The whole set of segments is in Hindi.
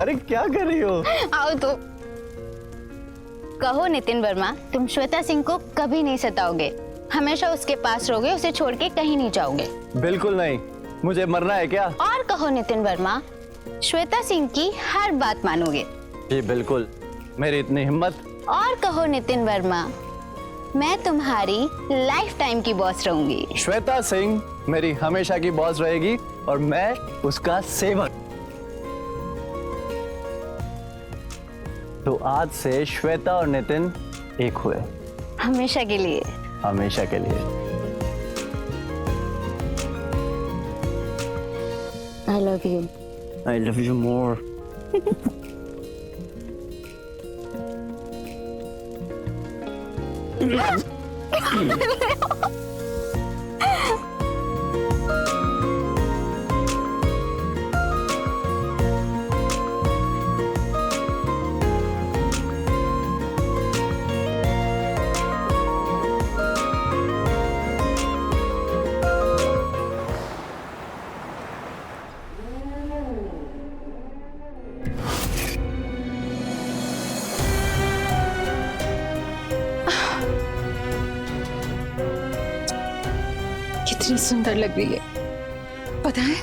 अरे क्या कर रही हो? आओ तो। कहो नितिन वर्मा, तुम श्वेता सिंह को कभी नहीं सताओगे, हमेशा उसके पास रहोगे, उसे छोड़ के कहीं नहीं जाओगे। बिल्कुल नहीं, मुझे मरना है क्या? और कहो नितिन वर्मा, श्वेता सिंह की हर बात मानोगे। जी बिल्कुल, मेरी इतनी हिम्मत। और कहो नितिन वर्मा, मैं तुम्हारी लाइफ टाइम की बॉस रहूंगी। श्वेता सिंह मेरी हमेशा की बॉस रहेगी और मैं उसका सेवक। तो आज से श्वेता और नितिन एक हुए, हमेशा के लिए। हमेशा के लिए। I love you. I love you more. कितनी सुंदर लग रही है। पता है,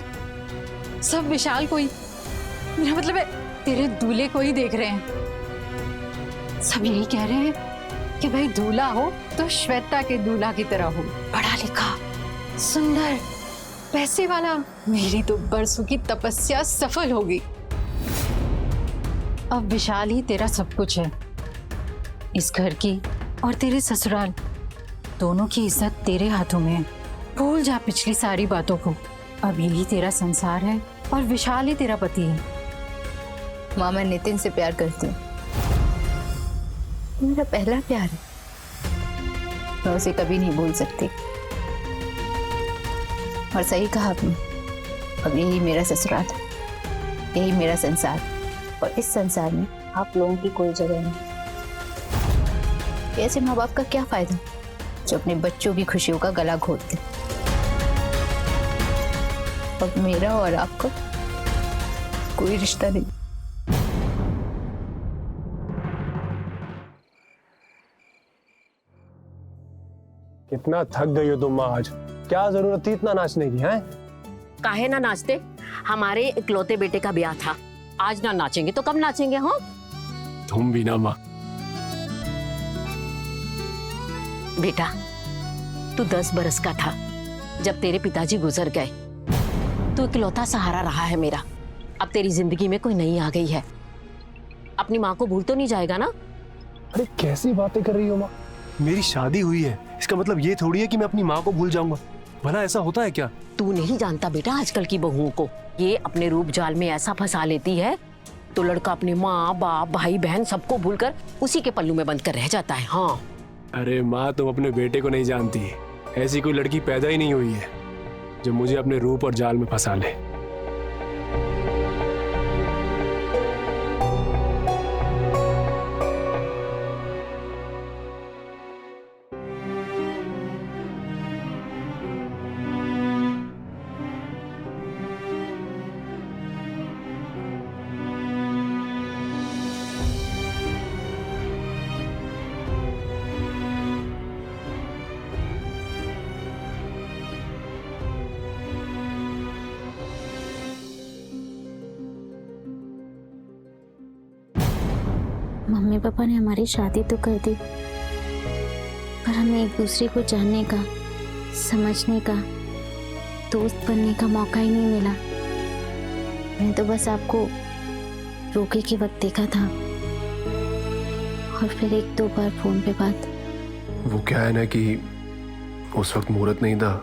सब विशाल को ही, मेरा मतलब है तेरे दूल्हे को ही देख रहे हैं। सब यही कह रहे हैं कि भाई दूल्हा हो तो श्वेता के दूल्हा की तरह हो, पढ़ा लिखा, सुंदर, पैसे वाला। मेरी तो बरसों की तपस्या सफल होगी। अब विशाल ही तेरा सब कुछ है। इस घर की और तेरे ससुराल दोनों की इज्जत तेरे हाथों में है। भूल जा पिछली सारी बातों को। अब यही तेरा संसार है और विशाल ही तेरा पति है। माँ, मैं नितिन से प्यार करती हूँ, मेरा पहला प्यार है। मैं उसे कभी नहीं भूल सकती। और सही कहा आपने, अब यही मेरा ससुराल है, यही मेरा संसार, और इस संसार में आप लोगों की कोई जगह नहीं। ऐसे माँ बाप का क्या फायदा जो अपने बच्चों की खुशियों का गला घोटते। अब मेरा और आपका कोई रिश्ता नहीं। कितना थक गई हो तुम माँ आज? क्या जरूरत थी इतना नाचने की? हैं? काहे ना नाचते, हमारे इकलौते बेटे का ब्याह था। आज ना नाचेंगे तो कब नाचेंगे? हाँ, तुम भी ना माँ। बेटा तू 10 बरस का था जब तेरे पिताजी गुजर गए। तू इकलौता सहारा रहा है मेरा। अब तेरी जिंदगी में कोई नई आ गई है। अपनी माँ को भूल तो नहीं जाएगा ना? अरे कैसी बातें कर रही हो माँ? मेरी शादी हुई है, इसका मतलब ये थोड़ी है कि मैं अपनी माँ को भूल जाऊंगा। भला ऐसा होता है क्या? तू नहीं जानता बेटा आजकल की बहुओं को। ये अपने रूप जाल में ऐसा फंसा लेती है तो लड़का अपनी माँ बाप भाई बहन सबको भूलकर उसी के पल्लू में बंद कर रह जाता है। हाँ। अरे माँ, तुम अपने बेटे को नहीं जानती। ऐसी कोई लड़की पैदा ही नहीं हुई है जो मुझे अपने रूप और जाल में फंसा ले। मम्मी पापा ने हमारी शादी तो कर दी, पर हमें एक दूसरे को जानने का, समझने का, दोस्त बनने का मौका ही नहीं मिला। मैंने तो बस आपको रोके के वक्त देखा था और फिर 1-2 बार फोन पे बात। वो क्या है ना कि उस वक्त मुहूर्त नहीं था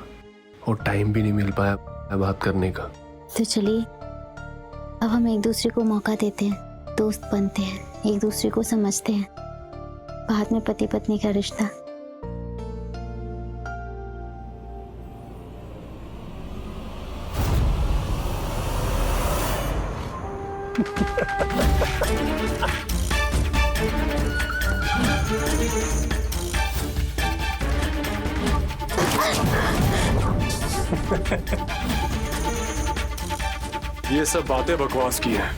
और टाइम भी नहीं मिल पाया बात करने का। तो चलिए, अब हम एक दूसरे को मौका देते हैं, दोस्त बनते हैं, एक दूसरे को समझते हैं, बाद में पति पत्नी का रिश्ता। ये सब बातें बकवास की है।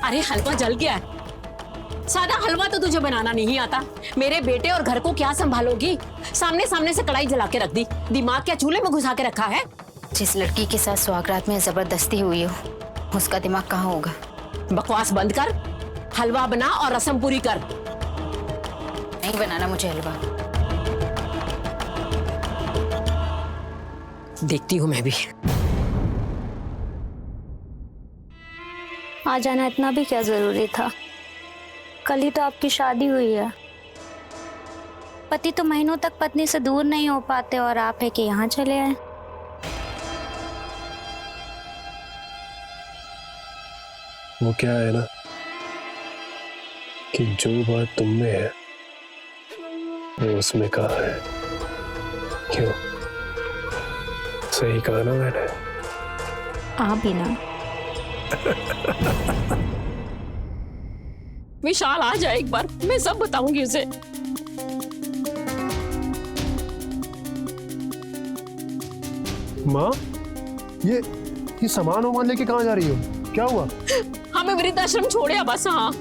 अरे हलवा जल गया है। सादा हलवा तो तुझे बनाना नहीं आता। मेरे बेटे और घर को क्या संभालोगी? सामने सामने से कढ़ाई जला के रख दी। दिमाग क्या चूल्हे में घुसा के रखा है? जिस लड़की के साथ सुहागरात में जबरदस्ती हुई हो, उसका दिमाग कहाँ होगा? बकवास बंद कर, हलवा बना और रसम पूरी कर। नहीं बनाना मुझे हलवा। देखती हूँ मैं भी। आ जाना इतना भी क्या जरूरी था? कल ही तो आपकी शादी हुई है। पति तो महीनों तक पत्नी से दूर नहीं हो पाते और आप है कि यहाँ चले आए। वो क्या है ना कि जो बात तुम में है वो उसमें कहा है। क्यों? सही कहा ना मैंने? आप भी ना। विशाल आ जाए एक बार, मैं सब बताऊंगी उसे। माँ, ये सामान वामान लेके कहाँ जा रही हो? क्या हुआ? हमें वृद्धाश्रम छोड़े बस। हाँ,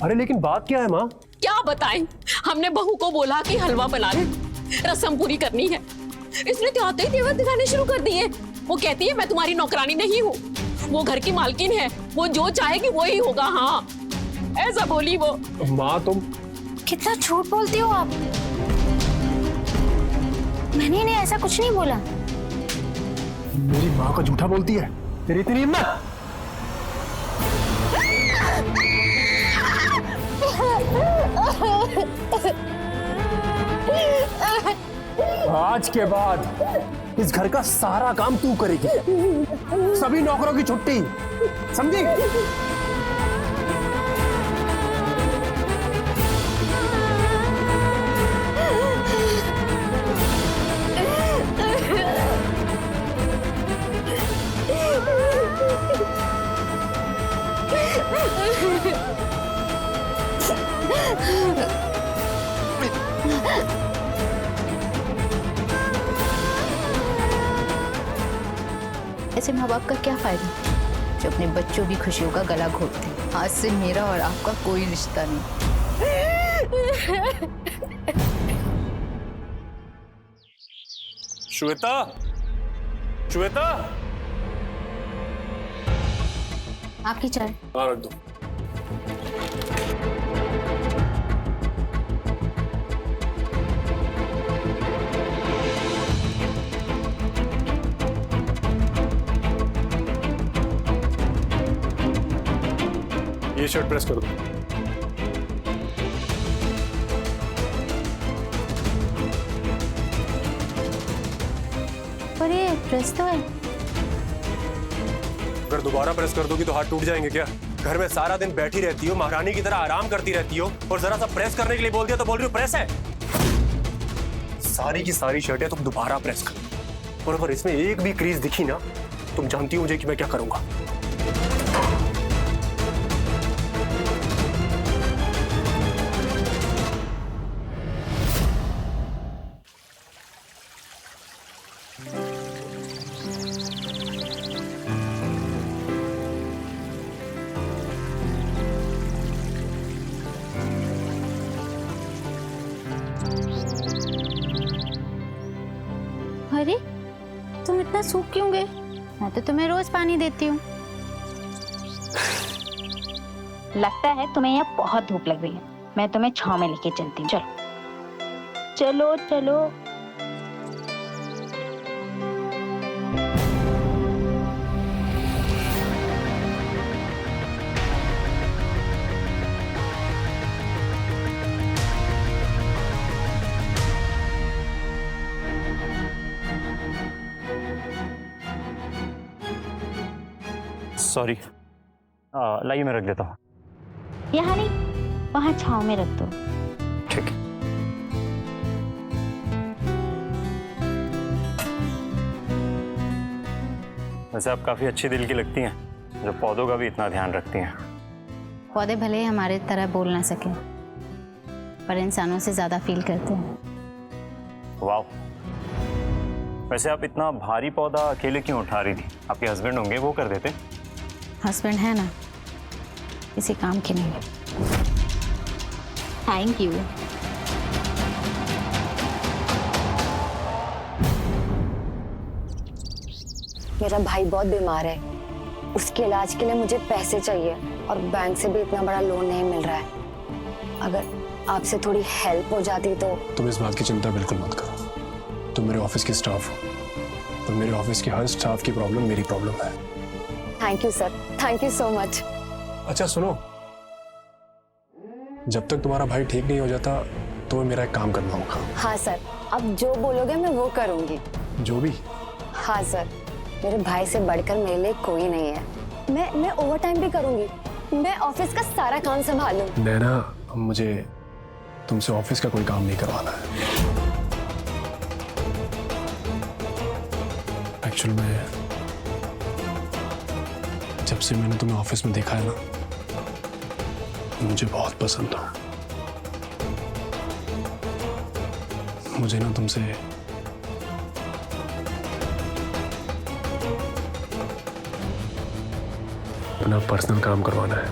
अरे लेकिन बात क्या है माँ? क्या बताएं? हमने बहू को बोला कि हलवा बना ले, रसम पूरी करनी है। इसने तो आते ही तेवर दिखाने शुरू कर दिए। वो कहती है मैं तुम्हारी नौकरानी नहीं हूँ, वो घर की मालकिन है, वो जो चाहेगी वो ही होगा। हाँ, ऐसा बोली वो। माँ तुम कितना झूठ बोलती हो आप। मैंने इन्हें ऐसा कुछ नहीं बोला। मेरी माँ को झूठा बोलती है? तेरी इतनी हिम्मत? आज के बाद इस घर का सारा काम तू करेगी, सभी नौकरों की छुट्टी, समझी? ऐसे माँ बाप का क्या फायदा जो अपने बच्चों की खुशियों का गला घोटते हैं। आज से मेरा और आपका कोई रिश्ता नहीं। श्वेता, श्वेता, आपकी चाय। हाँ रख दो। ये शर्ट प्रेस कर दो। पर ये प्रेस तो है। अगर दोबारा प्रेस कर दोगी तो हाथ टूट जाएंगे क्या? घर में सारा दिन बैठी रहती हो, महारानी की तरह आराम करती रहती हो, और जरा सा प्रेस करने के लिए बोल दिया तो बोल रही हो प्रेस है। सारी की सारी शर्टें तुम दोबारा प्रेस कर, और अगर इसमें एक भी क्रीज दिखी ना, तुम जानती हो मुझे कि मैं क्या करूंगा। अरे तुम इतना सूख क्यों गए? मैं तो तुम्हें रोज पानी देती हूँ। लगता है तुम्हें यहाँ बहुत धूप लग रही है। मैं तुम्हें छांव में लेके चलती हूँ। चलो चलो चलो। सॉरी, लाइए मैं रख देता हूँ। यहाँ नहीं, वहाँ छाँव में रख दो। ठीक है। वैसे आप काफी अच्छी दिल की लगती हैं, जो पौधों का भी इतना ध्यान रखती हैं। पौधे भले ही हमारे तरह बोल ना सके, पर इंसानों से ज्यादा फील करते हैं। वाह। वैसे आप इतना भारी पौधा अकेले क्यों उठा रही थी? आपके हस्बैंड होंगे, वो कर देते। हस्बैंड है ना, किसी काम के नहीं। Thank you. मेरा भाई बहुत बीमार है, उसके इलाज के लिए मुझे पैसे चाहिए और बैंक से भी इतना बड़ा लोन नहीं मिल रहा है। अगर आपसे थोड़ी हेल्प हो जाती तो। तुम इस बात की चिंता बिल्कुल मत करो। तुम मेरे ऑफिस की स्टाफ हो और मेरे ऑफिस के हर स्टाफ की प्रॉब्लम मेरी प्रॉब्लम है। Thank you sir, thank you so much. अच्छा सुनो, जब तक तुम्हारा भाई ठीक नहीं हो जाता तो मेरा एक काम करना होगा। हाँ सर, आप जो बोलोगे मैं वो करूँगी। जो भी। हाँ सर, मेरे भाई से बढ़कर मेरे लिए कोई नहीं है। मैं ओवर टाइम भी करूँगी, मैं ऑफिस का सारा काम संभालूँ। नैना, मुझे तुमसे ऑफिस का कोई काम नहीं करवाना है। एक्चुअली में जब से मैंने तुम्हें ऑफिस में देखा है ना, मुझे बहुत पसंद हो। मुझे ना तुमसे अपना पर्सनल काम करवाना है।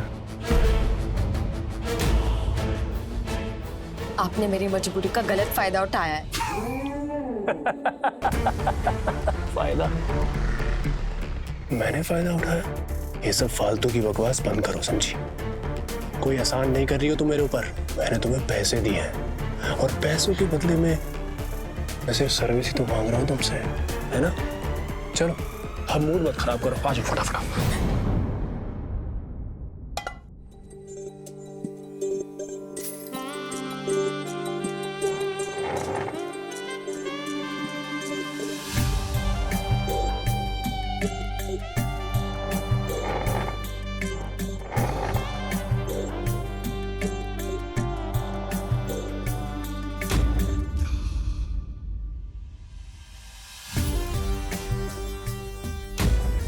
आपने मेरी मजबूरी का गलत फायदा उठाया है। फायदा? मैंने फायदा उठाया? ये सब फालतू की बकवास बंद करो, समझी? कोई एहसान नहीं कर रही हो तुम मेरे ऊपर। मैंने तुम्हें पैसे दिए हैं और पैसों के बदले में मैं सिर्फ सर्विस ही तो मांग रहा हूं तुमसे, है ना? चलो अब मूड मत खराब करो, आ जाओ फटाफट।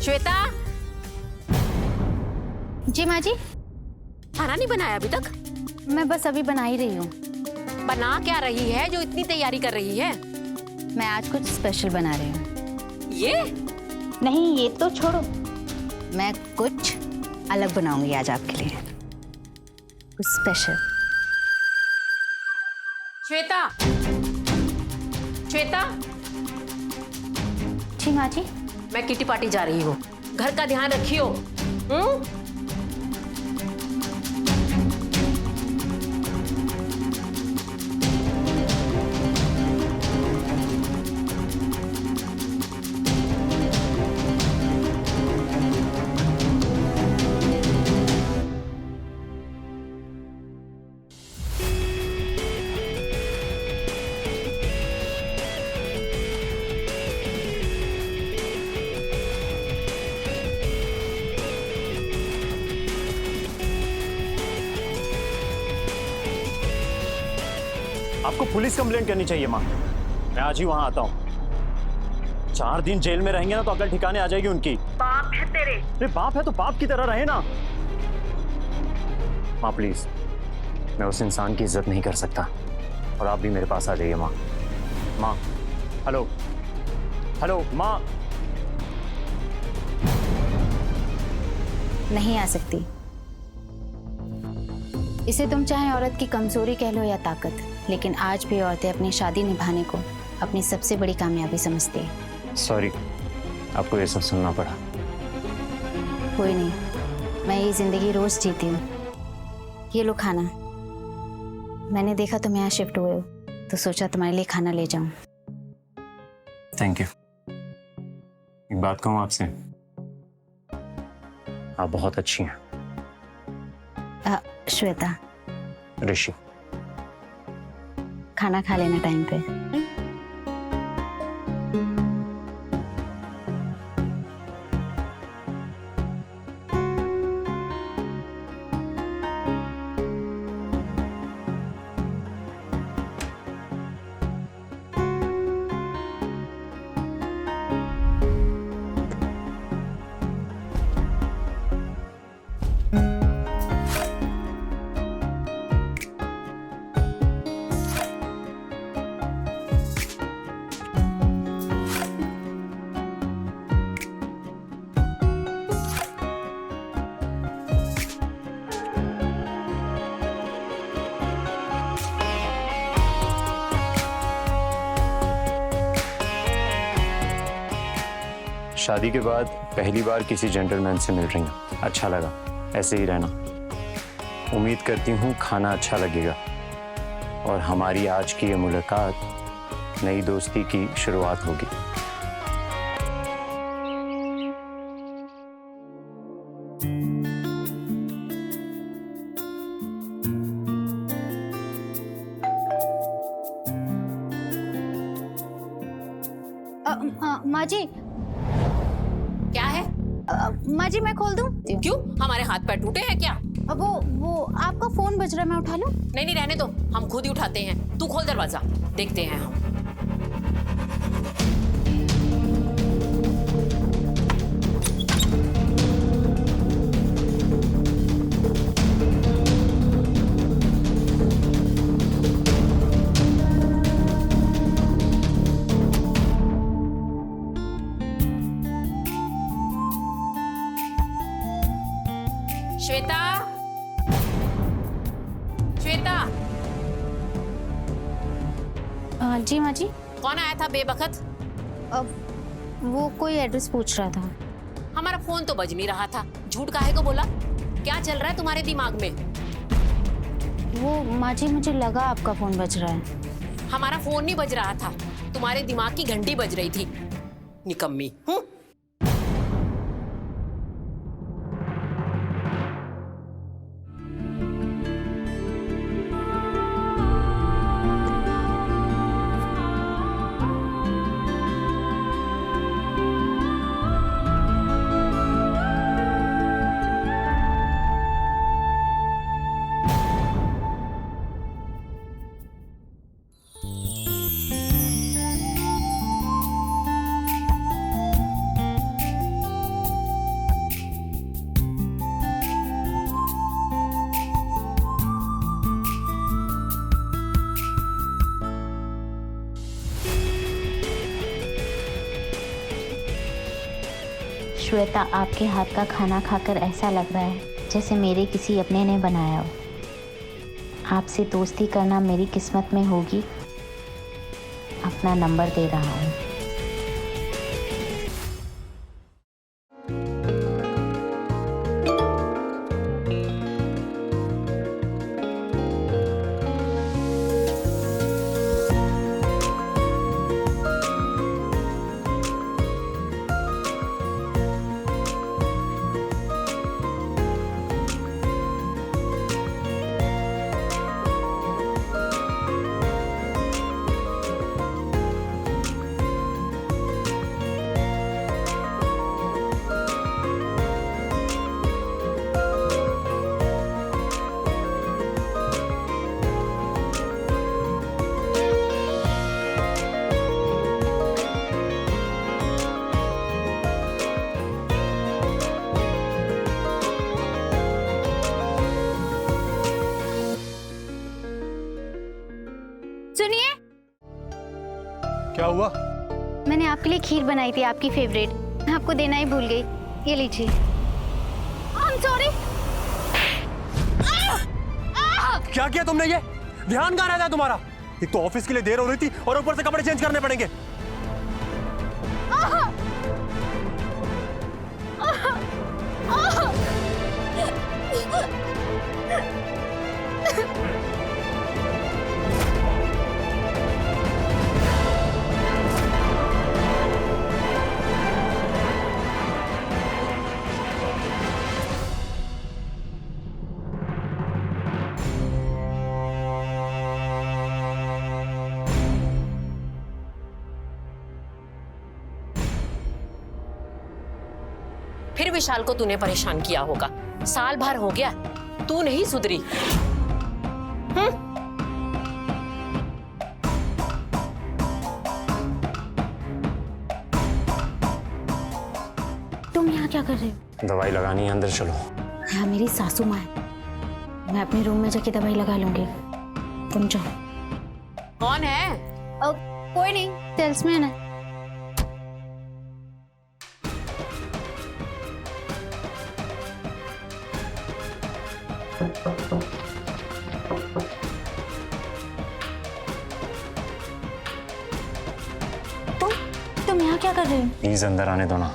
श्वेता, जी माँ जी। खाना नहीं बनाया अभी तक? मैं बस अभी बना ही रही हूँ। बना क्या रही है जो इतनी तैयारी कर रही है? मैं आज कुछ स्पेशल बना रही हूँ। ये नहीं, ये तो छोड़ो, मैं कुछ अलग बनाऊंगी आज आपके लिए, कुछ स्पेशल। श्वेता, श्वेता, जी माँ जी। मैं किटी पार्टी जा रही हूँ, घर का ध्यान रखियो। आपको पुलिस कंप्लेंट करनी चाहिए माँ। मैं आज ही वहां आता हूँ। 4 दिन जेल में रहेंगे ना तो अकल ठिकाने आ जाएगी उनकी। बाप है तेरे। अरे बाप है तो बाप की तरह रहे ना। माँ प्लीज, मैं उस इंसान की इज्जत नहीं कर सकता और आप भी मेरे पास आ जाइए माँ। माँ, हेलो हेलो माँ। नहीं आ सकती। इसे तुम चाहे औरत की कमजोरी कह लो या ताकत, लेकिन आज भी औरतें अपनी शादी निभाने को अपनी सबसे बड़ी कामयाबी समझती है। सॉरी, आपको ये सब सुनना पड़ा। कोई नहीं, मैं ये जिंदगी रोज जीती हूँ। ये लो खाना। मैंने देखा तुम यहाँ शिफ्ट हुए हो तो सोचा तुम्हारे लिए खाना ले जाऊं। Thank you. एक बात कहूँ आपसे, आप बहुत अच्छी हैं। श्वेता। ऋषि। खाना खा लेना टाइम पे। शादी के बाद पहली बार किसी जेंटलमैन से मिल रही हूँ, अच्छा लगा। ऐसे ही रहना। उम्मीद करती हूँ खाना अच्छा लगेगा और हमारी आज की ये मुलाकात नई दोस्ती की शुरुआत होगी। माँ जी, क्या है? माँ जी मैं खोल दूँ? क्यों, हमारे हाथ पैर टूटे हैं क्या? वो आपका फोन बज रहा है, मैं उठा लूँ? नहीं नहीं, रहने दो, हम खुद ही उठाते हैं। तू खोल दरवाजा, देखते हैं हम। श्वेता, श्वेता। जी माँ जी। कौन आया था बेबखत? वो कोई एड्रेस पूछ रहा था। हमारा फोन तो बज नहीं रहा था, झूठ काहे को बोला? क्या चल रहा है तुम्हारे दिमाग में? वो माँ जी मुझे लगा आपका फोन बज रहा है। हमारा फोन नहीं बज रहा था, तुम्हारे दिमाग की घंटी बज रही थी। निकम्मी। श्वेता, आपके हाथ का खाना खाकर ऐसा लग रहा है जैसे मेरे किसी अपने ने बनाया हो। आपसे दोस्ती करना मेरी किस्मत में होगी। अपना नंबर दे रहा हूँ। सुनिए, क्या हुआ? मैंने आपके लिए खीर बनाई थी, आपकी फेवरेट। मैं आपको देना ही भूल गई। ये लीजिए। I'm sorry। क्या किया तुमने? ये ध्यान कहाँ रहता है तुम्हारा? एक तो ऑफिस के लिए देर हो रही थी और ऊपर से कपड़े चेंज करने पड़ेंगे। फिर विशाल को तूने परेशान किया होगा। साल भर हो गया, तू नहीं सुधरी। तुम यहाँ क्या कर रहे हो? दवाई लगानी है, अंदर चलो। यहाँ मेरी सासू माँ है। मैं अपने रूम में जाके दवाई लगा लूंगी। तुम जाओ। कौन है? कोई नहीं, सेल्समैन है। तुम यहाँ क्या कर रहे हो? प्लीज अंदर आने दो ना।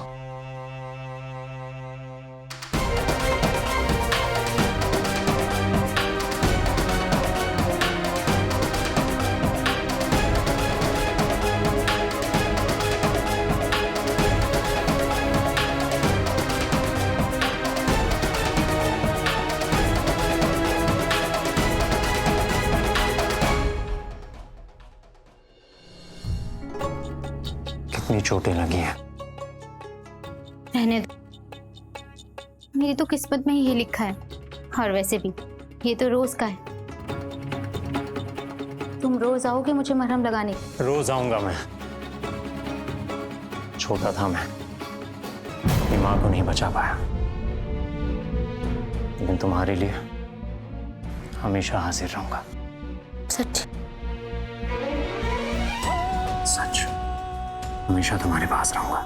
इतनी चोटें लगी हैं। रहने दो, मेरी तो किस्मत में ही ये लिखा है। और वैसे भी ये तो रोज का है। तुम रोज आओगे मुझे मरहम लगाने? रोज आऊंगा मैं। छोटा था मैं, अपनी मां को नहीं बचा पाया, लेकिन तुम्हारे लिए हमेशा हाजिर रहूंगा। सच? सच, हमेशा तुम्हारे पास रहूंगा।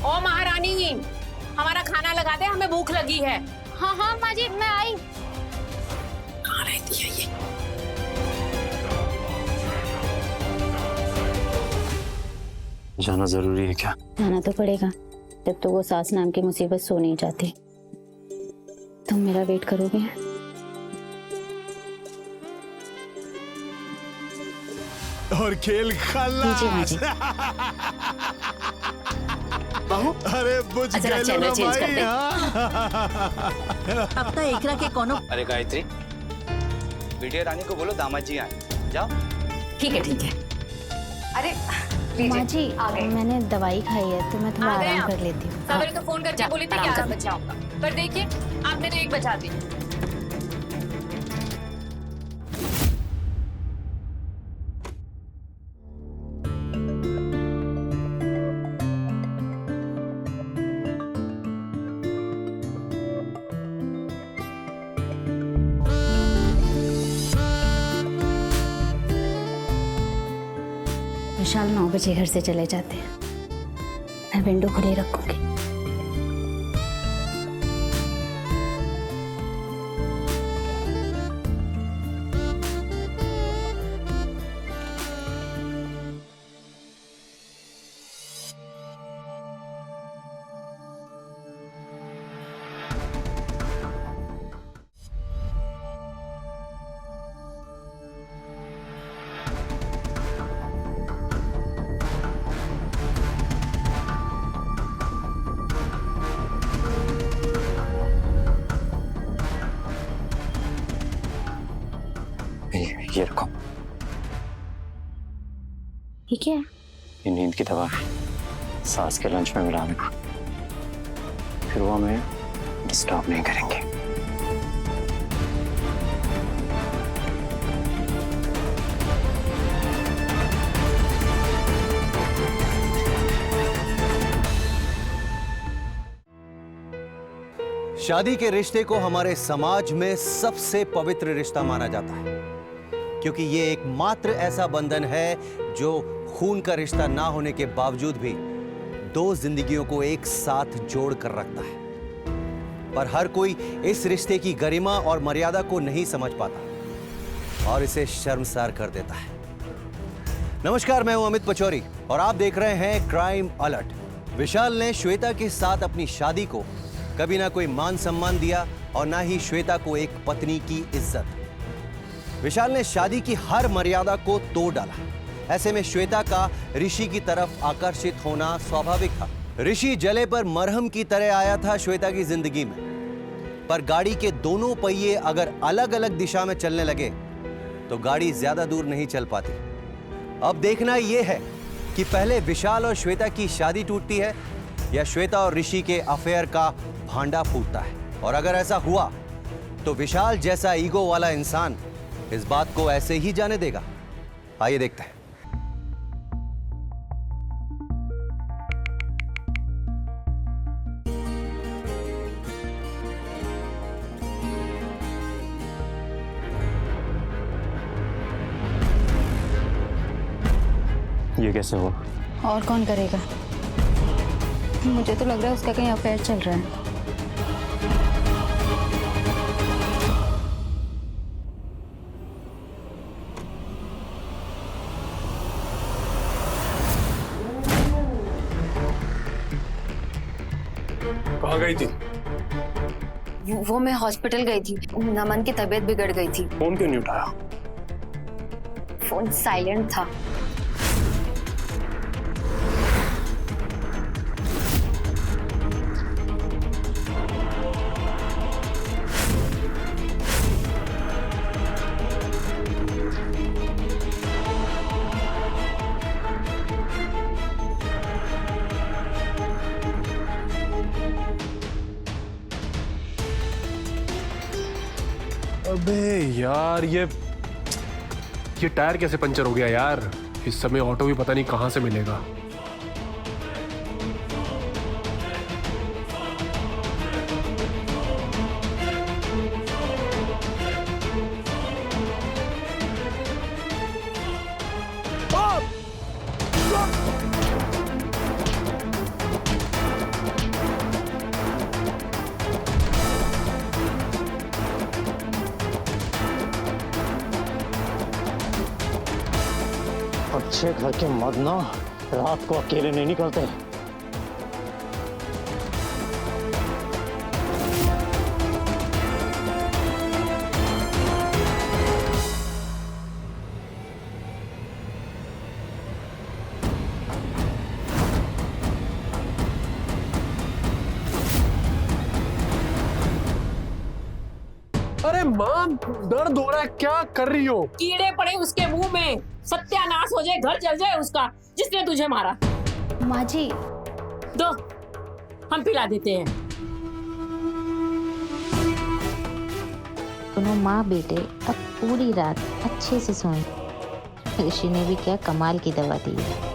ओ महारानी, हमारा खाना लगा दे, हमें भूख लगी है। हाँ हाँ माँ जी, मैं आई। कहाँ रहती है ये? जाना जरूरी है क्या? जाना तो पड़ेगा, जब तो वो सास नाम की मुसीबत सो नहीं जाती। तुम मेरा वेट करोगे? और खेल खल्लास। बहू, अरे बुझ जरा गए चैनल लोग चेंज कर भाई, दे। हाँ। अब तो एकरा के कोनो। अरे गायत्री, बिटिया रानी को बोलो दामाद जी आए। जाओ। ठीक है ठीक है। अरे माँ जी, मैंने दवाई खाई है तो मैं थोड़ा आराम कर लेती हूँ। सवेरे को फोन करके बोली थी कि 11 बजे आऊंगा, पर देखिए आपने तो 1 बजा दी। विशाल 9 बजे घर से चले जाते हैं, मैं विंडो खुली रखूंगी। ये रखो, ठीक है? ये नींद की दवा है, सास के लंच में मिला देना, फिर वो हमें डिस्टर्ब नहीं करेंगे। शादी के रिश्ते को हमारे समाज में सबसे पवित्र रिश्ता माना जाता है, क्योंकि ये एकमात्र ऐसा बंधन है जो खून का रिश्ता ना होने के बावजूद भी दो जिंदगियों को एक साथ जोड़ कर रखता है। पर हर कोई इस रिश्ते की गरिमा और मर्यादा को नहीं समझ पाता और इसे शर्मसार कर देता है। नमस्कार, मैं हूं अमित पचौरी और आप देख रहे हैं क्राइम अलर्ट। विशाल ने श्वेता के साथ अपनी शादी को कभी ना कोई मान सम्मान दिया और ना ही श्वेता को एक पत्नी की इज्जत। विशाल ने शादी की हर मर्यादा को तोड़ डाला। ऐसे में श्वेता का ऋषि की तरफ आकर्षित होना स्वाभाविक था। ऋषि जले पर मरहम की तरह आया था श्वेता की जिंदगी में, पर गाड़ी के दोनों पहिए अगर अलग अलग दिशा में चलने लगे तो गाड़ी ज्यादा दूर नहीं चल पाती। अब देखना यह है कि पहले विशाल और श्वेता की शादी टूटती है या श्वेता और ऋषि के अफेयर का भांडा फूटता है। और अगर ऐसा हुआ तो विशाल जैसा ईगो वाला इंसान इस बात को ऐसे ही जाने देगा? आइए देखते हैं। ये कैसे हुआ? और कौन करेगा? मुझे तो लग रहा है उसका कहीं अफेयर चल रहा है। कहाँ गई थी? वो मैं हॉस्पिटल गई थी। नमन की तबीयत बिगड़ गई थी। फोन क्यों नहीं उठाया? फोन साइलेंट था। अबे यार, ये टायर कैसे पंचर हो गया यार? इस समय ऑटो भी पता नहीं कहां से मिलेगा। अच्छे घर के मर्द ना रात को अकेले नहीं निकलते। अरे माँ, दर्द हो रहा है, क्या कर रही हो? कीड़े पड़े उसके मुंह में, सत्यानाश हो जाए, घर जल जाए उसका, जिसने तुझे मारा। माँ जी, दो, हम पिला देते हैं। दोनों माँ बेटे अब पूरी रात अच्छे से सोए। ऋषि ने भी क्या कमाल की दवा दी है।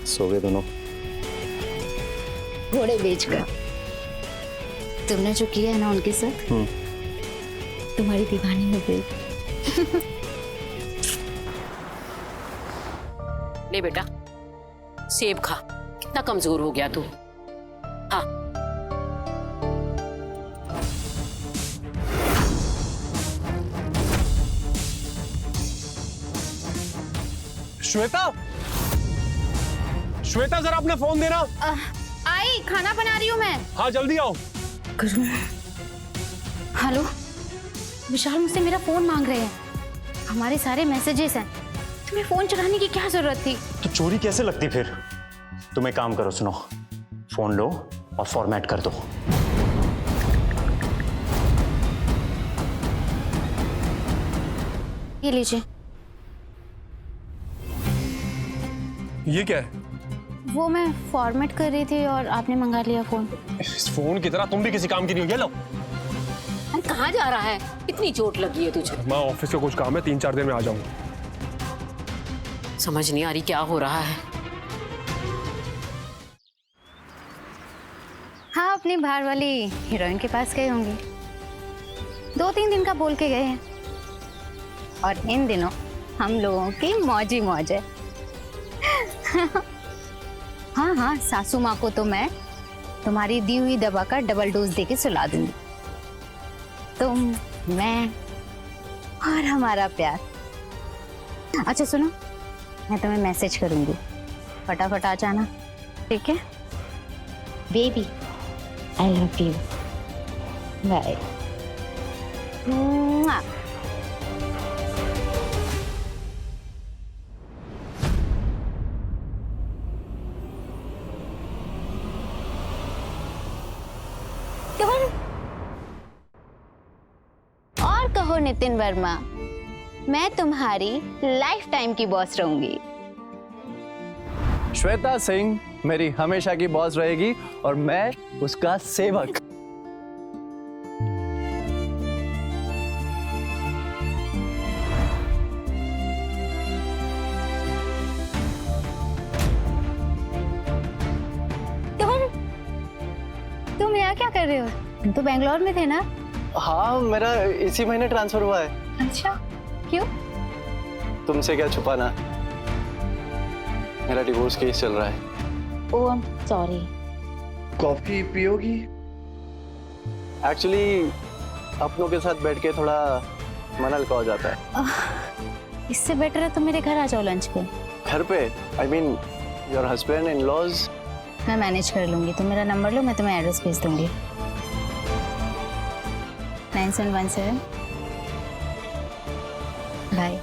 सो गए दोनों? घोड़े बेचकर तुमने जो किया है ना उनके साथ, तुम्हारी दीवानी हो गई। ले बेटा, सेब खा, कितना कमजोर हो गया तू। हाँ, श्वेता, श्वेता जरा अपना फोन देना। आई, खाना बना रही हूँ मैं। हाँ जल्दी आओ। हेलो, विशाल मुझसे मेरा फोन मांग रहे हैं। हमारे सारे मैसेजेस हैं। तुम्हें फोन चलाने की क्या जरूरत थी? तो चोरी कैसे लगती फिर? तुम एक काम करो, सुनो, फोन लो और फॉर्मेट कर दो। ये लीजिए। ये क्या है? वो मैं फॉर्मेट कर रही थी और आपने मंगा लिया फोन। इस फोन की तरह तुम भी किसी काम की नहीं हो। ये लो। कहाँ जा रहा है? इतनी चोट लगी है तुझे? मैं ऑफिस का कुछ काम है, 3-4 दिन में आ जाऊंगा। समझ नहीं आ रही क्या हो रहा है। हाँ, अपनी बाहर वाली हीरोइन के पास गए होंगे। 2-3 दिन का बोल के गए हैं। और इन दिनों हम लोगों की मौज ही मौज है। हाँ हाँ, सासू माँ को तो मैं तुम्हारी दी हुई दवा का डबल डोज देके सुला दूंगी। तुम, मैं और हमारा प्यार। अच्छा सुनो, मैं तुम्हें मैसेज करूंगी, फटाफट आ जाना, ठीक है? Baby, I love you. Bye. और कहो नितिन वर्मा, मैं तुम्हारी लाइफ टाइम की बॉस रहूंगी। श्वेता सिंह मेरी हमेशा की बॉस रहेगी और मैं उसका सेवक। तुम यहाँ क्या कर रहे हो? तुम तो बेंगलोर में थे ना? हाँ, मेरा इसी महीने ट्रांसफर हुआ है। अच्छा, क्यों? तुमसे क्या छुपाना, मेरा डिवोर्स केस चल रहा है। ओह, सॉरी। कॉफी पियोगी? एक्चुअली अपनों के साथ बैठ के थोड़ा मन हल्का हो जाता है। इससे बेटर है तुम मेरे घर आ जाओ लंच पे। घर पे I mean your husband in laws. मैं मैनेज कर लूंगी, तुम मेरा नंबर लो, मैं तुम्हें एड्रेस भेज दूंगी। 9717 बाय।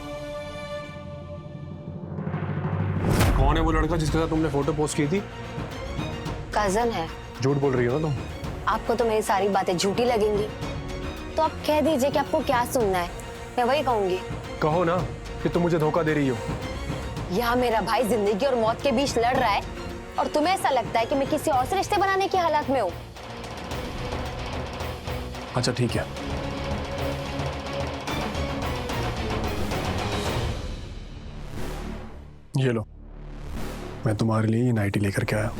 कौन है वो लड़का जिसके साथ तुमने फोटो पोस्ट की थी? कजन है। झूठ बोल रही हो ना तुम? आपको तो मेरी सारी बातें झूठी लगेंगी, तो आप कह दीजिए कि आपको क्या सुनना है, मैं वही कहूंगी। कहो ना कि तुम मुझे धोखा दे रही हो। यहाँ मेरा भाई जिंदगी और मौत के बीच लड़ रहा है और तुम्हें ऐसा लगता है कि मैं किसी और से रिश्ते बनाने की हालत में हूँ। अच्छा ठीक है, ये लो, मैं तुम्हारे लिए ये नाइटी लेकर के आया।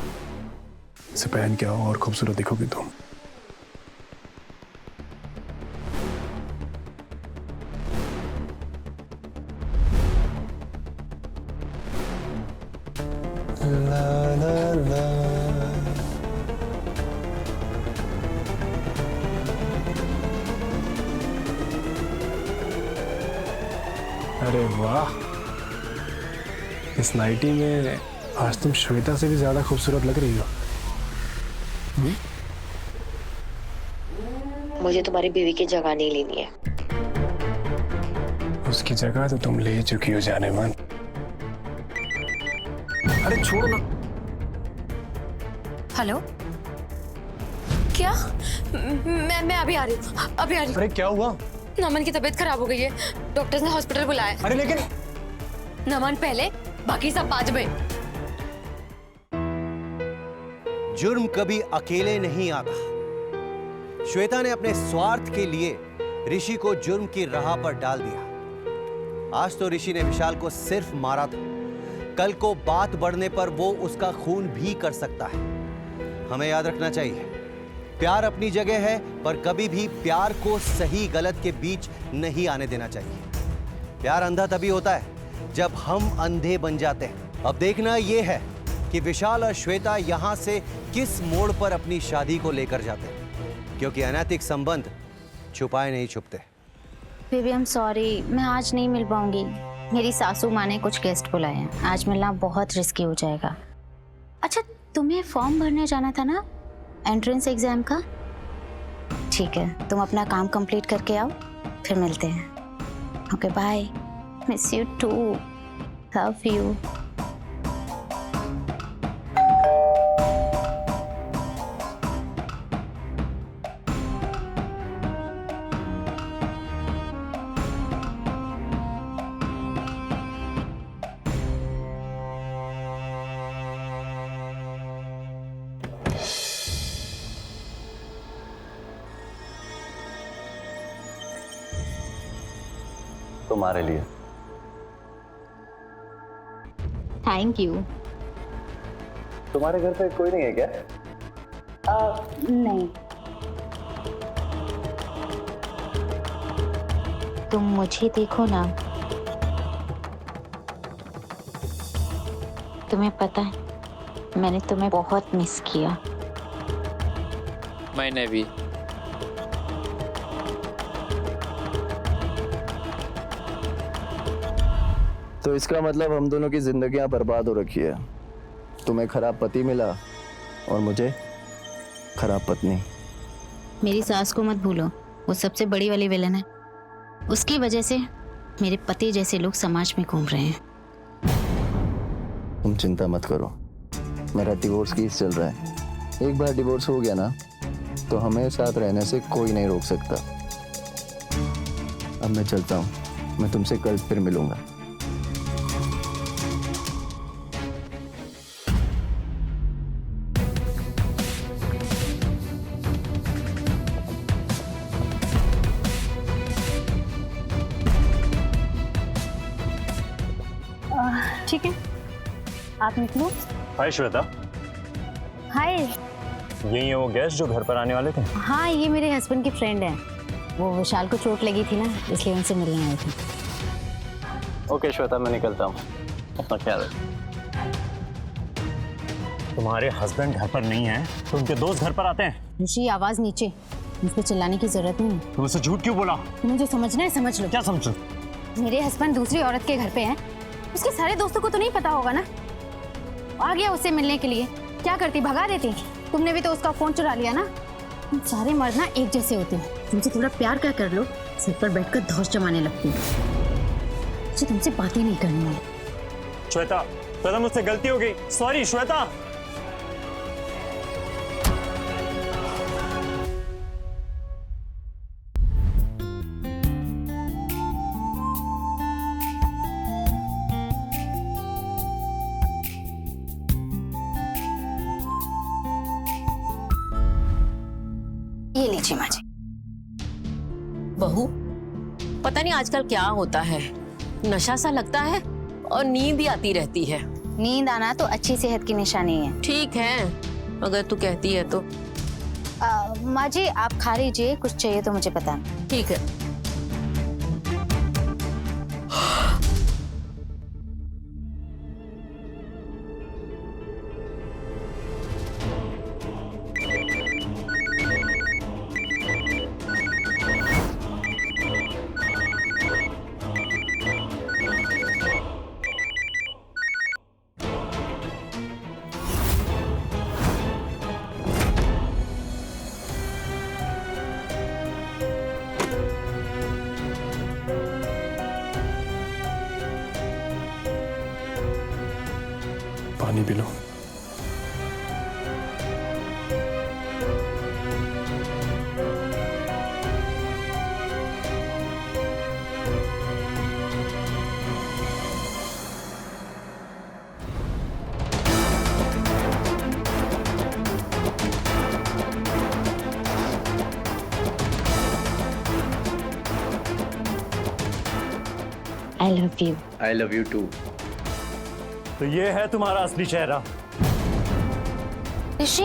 इसे पहन के आओ और खूबसूरत दिखोगी तुम। ला ला ला। अरे वाह, इस नाइटी में आज तुम श्वेता से भी ज्यादा खूबसूरत लग रही हो। मुझे तुम्हारी बीवी की जगह नहीं लेनी है। उसकी जगह तो तुम ले चुकी हो जाने मन। अरे छोड़ो ना। हेलो, क्या? मैं अभी आ रही हूँ, अभी आ रही हूँ। अरे क्या हुआ? नमन की तबीयत खराब हो गई है, डॉक्टर्स ने हॉस्पिटल बुलाया। अरे लेकिन नमन पहले, बाकी सब बाद में। जुर्म कभी अकेले नहीं आता। श्वेता ने अपने स्वार्थ के लिए ऋषि को जुर्म की राह पर डाल दिया। आज तो ऋषि ने विशाल को सिर्फ मारा था, कल को बात बढ़ने पर वो उसका खून भी कर सकता है। हमें याद रखना चाहिए, प्यार अपनी जगह है, पर कभी भी प्यार को सही गलत के बीच नहीं आने देना चाहिए। प्यार अंधा तभी होता है जब हम अंधे बन जाते हैं। अब देखना यह है कि विशाल और श्वेता यहां से किस मोड़ पर अपनी शादी को लेकर जाते हैं, क्योंकि अनैतिक संबंध छुपाए नहीं छुपते। बेबी आई एम सॉरी, मैं आज नहीं मिल पाऊंगी। मेरी सासू माँ ने कुछ गेस्ट बुलाए हैं, आज मिलना बहुत रिस्की हो जाएगा। अच्छा, तुम्हें फॉर्म भरने जाना था ना एंट्रेंस एग्जाम का? ठीक है, तुम अपना काम कंप्लीट करके आओ, फिर मिलते हैं। Okay bye, miss you too, love you. तुम्हारे लिए। Thank you. तुम्हारे घर पे कोई नहीं है क्या? नहीं, तुम मुझे देखो ना, तुम्हें पता है मैंने तुम्हें बहुत मिस किया। मैंने भी। तो इसका मतलब हम दोनों की जिंदगियां बर्बाद हो रखी है। तुम्हें खराब पति मिला और मुझे खराब पत्नी। मेरी सास को मत भूलो, वो सबसे बड़ी वाली विलन है। उसकी वजह से मेरे पति जैसे लोग समाज में घूम रहे हैं। तुम चिंता मत करो, मेरा डिवोर्स केस चल रहा है। एक बार डिवोर्स हो गया ना तो हमें साथ रहने से कोई नहीं रोक सकता। अब मैं चलता हूँ, मैं तुमसे कल फिर मिलूंगा। ठीक है, आप निकलो। हाय श्वेता। हाय। यही है वो गेस्ट जो घर पर आने वाले थे? हाँ, ये मेरे हस्बैंड की फ्रेंड है। वो विशाल को चोट लगी थी ना, इसलिए उनसे मिलने आए थे। ओके श्वेता, मैं निकलता हूँ, अपना ख्याल रखो। तुम्हारे हस्बैंड घर पर नहीं है तो उनके दोस्त घर पर आते हैं। ऋषि, आवाज नीचे। मुझ पे चिल्लाने की जरूरत नहीं है। तुम मुझसे झूठ क्यों बोला? तुम्हें जो समझना है समझ लो। क्या समझो? मेरे हस्बैंड दूसरी औरत के घर पे हैं। उसके सारे दोस्तों को तो नहीं पता होगा ना। आ गया उससे मिलने के लिए, क्या करती, भगा देती? तुमने भी तो उसका फोन चुरा लिया ना। तुम सारे मर्द ना एक जैसे होते हैं। तुमसे थोड़ा प्यार क्या कर लो, सिर पर बैठकर धौंस जमाने लगती है। मुझे तुमसे बातें नहीं करनी है। श्वेता, श्वेता मुझसे गलती हो गई, सॉरी श्वेता। ये लीजिए माँ जी। बहू, पता नहीं आजकल क्या होता है, नशा सा लगता है और नींद ही आती रहती है। नींद आना तो अच्छी सेहत की निशानी है। ठीक है, अगर तू कहती है तो। माँ जी आप खा लीजिए, कुछ चाहिए तो मुझे बताना। ठीक है। पानी P low. I love you. I love you too. तो ये है तुम्हारा असली चेहरा। ऋषि,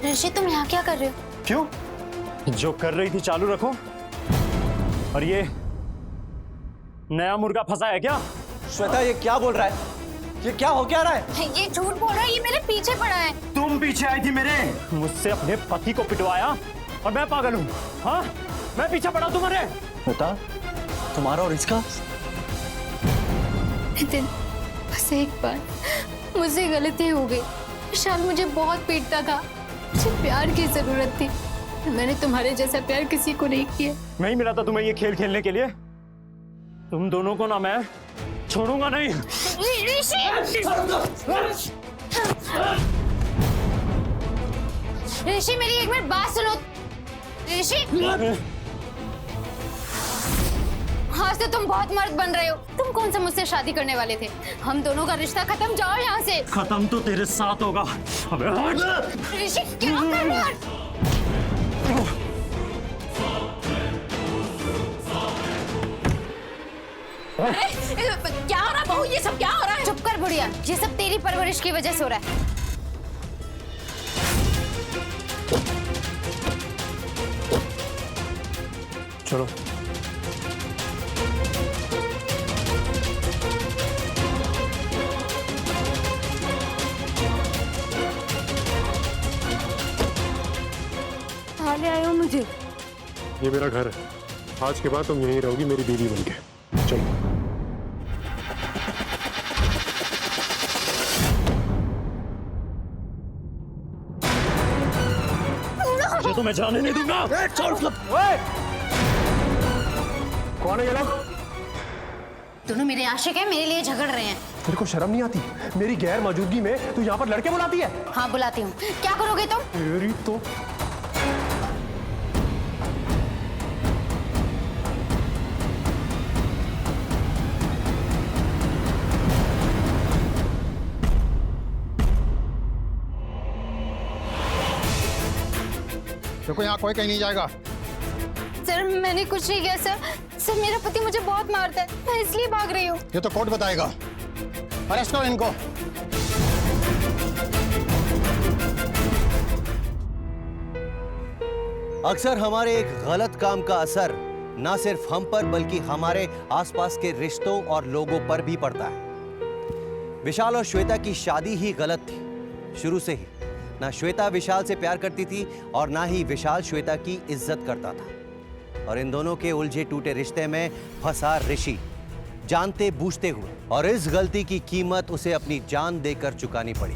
ऋषि तुम यहाँ क्या कर रहे हो? क्यों? जो कर रही थी चालू रखो। और ये नया मुर्गा फंसा है क्या? श्वेता ये क्या बोल रहा है? ये क्या हो क्या रहा है? ये झूठ बोल रहा है, ये मेरे पीछे पड़ा है। तुम पीछे आई थी मेरे, मुझसे अपने पति को पिटवाया और मैं पागल हूँ? हाँ, मैं पीछे पड़ा तुम्हारे। बता, तुम्हारा और इसका? नितिन, बस एक बार मुझसे गलती हो गई। विशाल मुझे बहुत पीटता था, मुझे प्यार की जरूरत थी। मैंने तुम्हारे जैसा प्यार किसी को नहीं किया। नहीं मिला था तुम्हें ये खेल खेलने के लिए? तुम दोनों को ना मैं छोड़ूंगा नहीं। ऋषि मेरी एक मिनट बात सुनो। ऋषि, आज तो तुम बहुत मर्द बन रहे हो। तुम कौन सा मुझसे शादी करने वाले थे? हम दोनों का रिश्ता खत्म, जाओ यहाँ से। खत्म तो तेरे साथ होगा। अबे हट! ऋषि क्या कर रहे हो? क्या हो रहा है बहू, ये सब क्या हो रहा है? चुप कर बुढ़िया, ये सब तेरी परवरिश की वजह से हो रहा है। चलो। कहाँ ले आए हो मुझे? ये मेरा घर है, आज के बाद तुम यहीं रहोगी मेरी बीवी बनके। चलो। मुझे तो मैं जाने नहीं दूंगा। कौन है ये लोग? दोनों मेरे आशिक हैं, मेरे लिए झगड़ रहे हैं। तेरे को शर्म नहीं आती? मेरी गैर मौजूदगी में तू यहाँ पर लड़के बुलाती है? हाँ बुलाती हूँ, क्या करोगे तुम? तेरी तो देखो यहाँ कोई कहीं नहीं जाएगा। सर मैंने कुछ नहीं किया सर। सर मेरा पति मुझे बहुत मारता है, मैं इसलिए भाग रही हूँ। ये तो कोर्ट बताएगा। अरेस्ट करो इनको। अक्सर हमारे एक गलत काम का असर ना सिर्फ हम पर बल्कि हमारे आसपास के रिश्तों और लोगों पर भी पड़ता है। विशाल और श्वेता की शादी ही गलत थी शुरू से ही। ना श्वेता विशाल से प्यार करती थी और ना ही विशाल श्वेता की इज्जत करता था। और इन दोनों के उलझे टूटे रिश्ते में फंसा ऋषि, जानते बूझते हुए, और इस गलती की कीमत उसे अपनी जान देकर चुकानी पड़ी।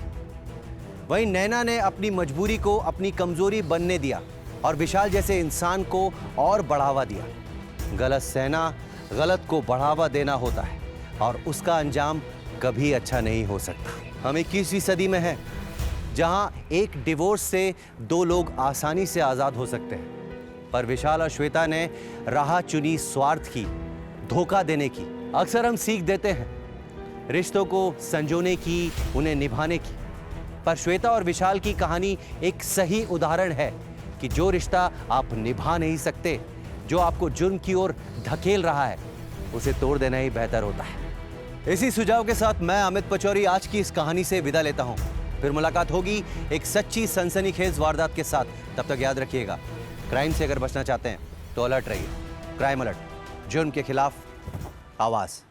वहीं नैना ने अपनी मजबूरी को अपनी कमजोरी बनने दिया और विशाल जैसे इंसान को और बढ़ावा दिया। गलत सहना गलत को बढ़ावा देना होता है और उसका अंजाम कभी अच्छा नहीं हो सकता। हम 21वीं सदी में हैं, जहां एक डिवोर्स से 2 लोग आसानी से आजाद हो सकते हैं, पर विशाल और श्वेता ने राह चुनी स्वार्थ की, धोखा देने की। अक्सर हम सीख देते हैं रिश्तों को संजोने की, उन्हें निभाने की, पर श्वेता और विशाल की कहानी एक सही उदाहरण है कि जो रिश्ता आप निभा नहीं सकते, जो आपको जुर्म की ओर धकेल रहा है, उसे तोड़ देना ही बेहतर होता है। इसी सुझाव के साथ मैं अमित पचौरी आज की इस कहानी से विदा लेता हूं। फिर मुलाकात होगी एक सच्ची सनसनीखेज वारदात के साथ। तब तक याद रखिएगा, क्राइम से अगर बचना चाहते हैं तो अलर्ट रहिए। क्राइम अलर्ट, जुर्म के खिलाफ आवाज।